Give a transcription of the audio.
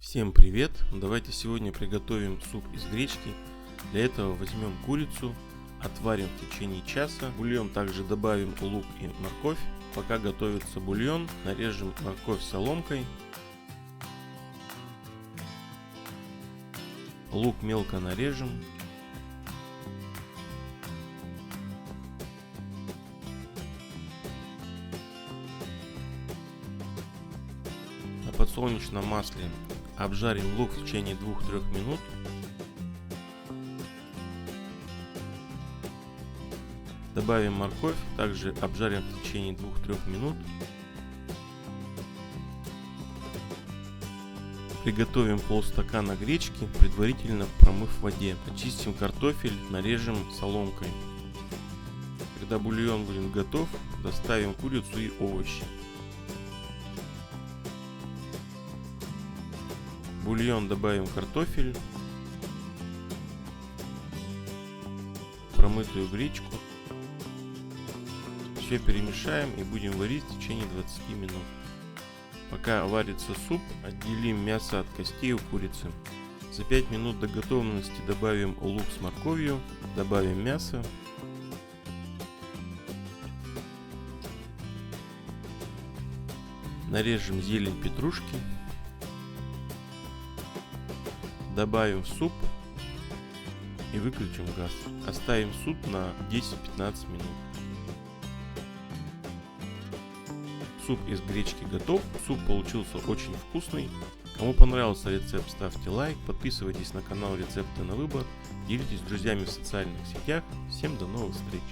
Всем привет! Давайте сегодня приготовим суп из гречки. Для этого возьмем курицу, отварим в течение часа. В бульон также добавим лук и морковь. Пока готовится бульон, нарежем морковь соломкой. Лук мелко нарежем. На подсолнечном масле обжарим лук в течение 2-3 минут. Добавим морковь, также обжарим в течение 2-3 минут. Приготовим полстакана гречки, предварительно промыв в воде. Очистим картофель, нарежем соломкой. Когда бульон будет готов, доставим курицу и овощи. В бульон добавим картофель, промытую гречку. Все перемешаем и будем варить в течение 20 минут. Пока варится суп, отделим мясо от костей у курицы. За 5 минут до готовности добавим лук с морковью, добавим мясо. Нарежем зелень петрушки. Добавим в суп и выключим газ. Оставим суп на 10-15 минут. Суп из гречки готов. Суп получился очень вкусный. Кому понравился рецепт, ставьте лайк, подписывайтесь на канал Рецепты на выбор, делитесь с друзьями в социальных сетях. Всем до новых встреч!